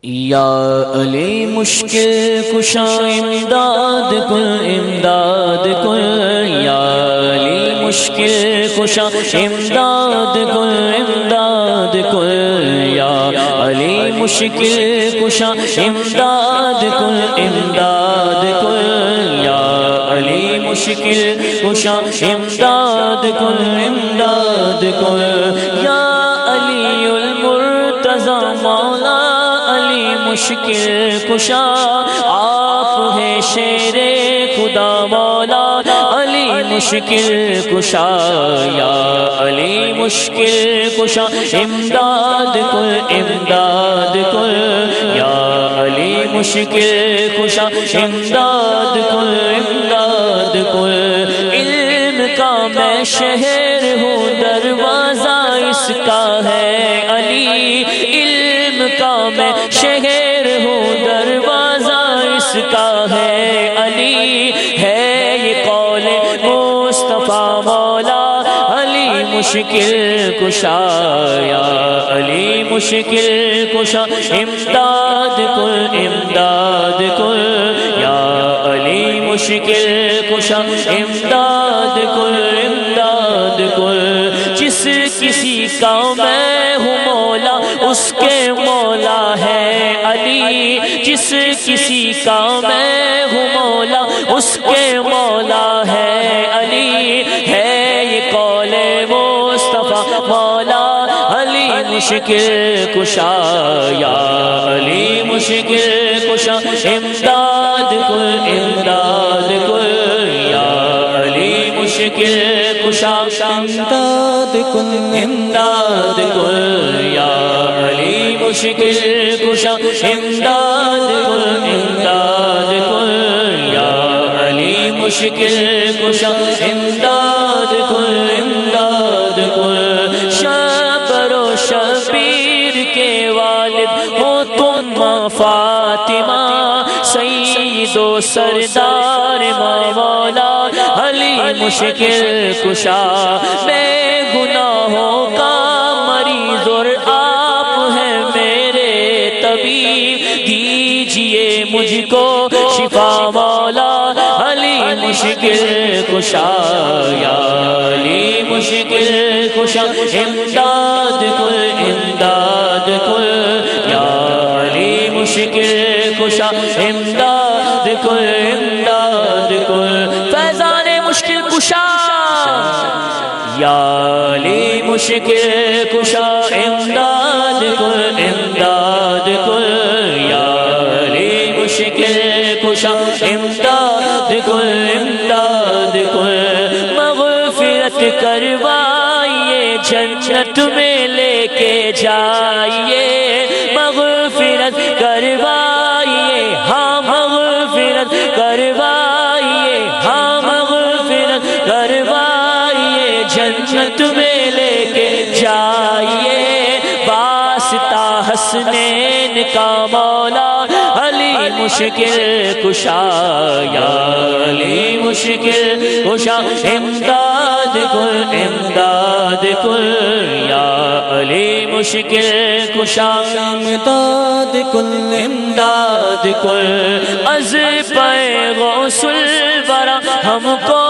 یا علی مشکل کشا امداد کن امداد کن، یا علی مشکل کشا امداد کن امداد کن، یا علی مشکل کشا امداد کن امداد کن، یا علی مشکل کشا امداد کن امداد کن، یا علی المرتضی مولا مشکل کشا آپ ہے شیر خدا مولا علی مشکل کشا، یا علی مشکل کشا امداد کن امداد کن، یا علی مشکل کشا امداد کن امداد کن، علم کا میں شہر ہوں دروازہ اس کا ہے علی، علم کا میں شہر ہوں دروازہ اس کا ہے علی، ہے یہ قول مصطفیٰ مولا علی مشکل کشا، یا علی مشکل کشا امداد کن امداد کن، یا علی مشکل کشا امداد کن امداد کن، جس کسی کا میں ہوں مولا اس کے مولا ہے علی، جس کسی کا میں ہوں مولا اس کے مولا ہے علی، ہے یہ قول مصطفیٰ مولا علی مشکل کشا، یا علی مشکل کشا امداد کن امداد کن، یا علی مشکل کشا امداد کن امداد کن، یا علی مشکل کشا امداد کن امداد کن، یا علی مشکل کشا امداد کن امداد کن، شبر و شبیر کے والد ہو تم ماں فاطمہ، سید و سردار ماں مولا علی مشکل کشا، بے گناہوں کا مریض اور آپ ہیں میرے طبیب، دیجئے مجھ کو شفا مولا علی مشکل کشا، یا علی مشکل کشا امداد کن امداد کن، یا علی مشکل کشا امداد کن امداد کن، فیضان مشکل کشا یا علی مشکل کشا امداد کن امداد کن، یا علی مشکل کشا امداد کن امداد کن، مغفرت کروائیے جنت میں لے کے جائیے، مغفرت کروائیے ہاں مغفرت کروائیے ہاں مغفرت کروائیے جنت میں لے کے جائیے، واسطہ حسنین کا مولا علی مشکل کشا، یا علی مشکل کشا امداد کن امداد کن، یا علی مشکل کشا امداد کن امداد کن، از پے غوث الورا ہم کو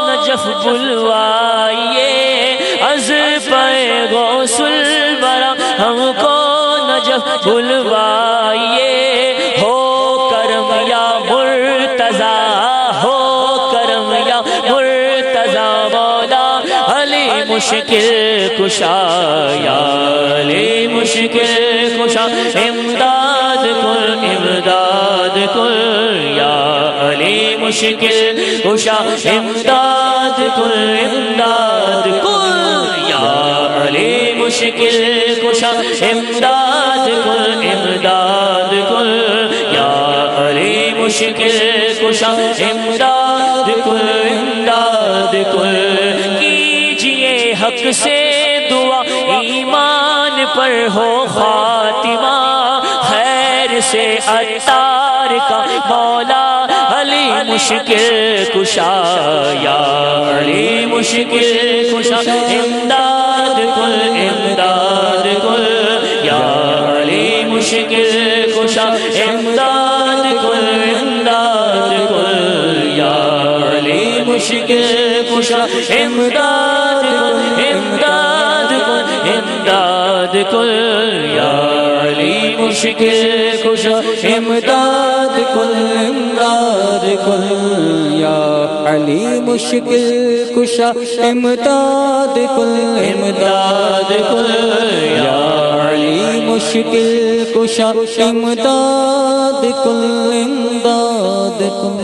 نجف بلوائیے، از پے غوث الورا ہم کو نجف بلوائیے، ہو کرم یا مرتضی ہو کرم یا مرتضی مولا علی مشکل کشا، یا علی مشکل کشا امداد کن امداد کن، یا علی مشکل کشا امداد کن امداد کن، یا علی مشکل کشا امداد کن امداد کن، یا علی مشکل کشا امداد کن امداد کن، کیجئے حق سے دعا ایمان پر ہو خاتمہ، خیر سے عطار کا مولا علی مشکل کشا، یا علی مشکل کشا امداد کن امداد کن، یا علی مشکل مشکل کشا امداد کن امداد کن یا علی مشکل کشا امداد کن امداد کن امداد کن یا علی مشکل کشا امداد کن امداد کن یا علی مشکل کشا امداد کن امداد کن یا علی مشکل کشا امداد کن امداد کن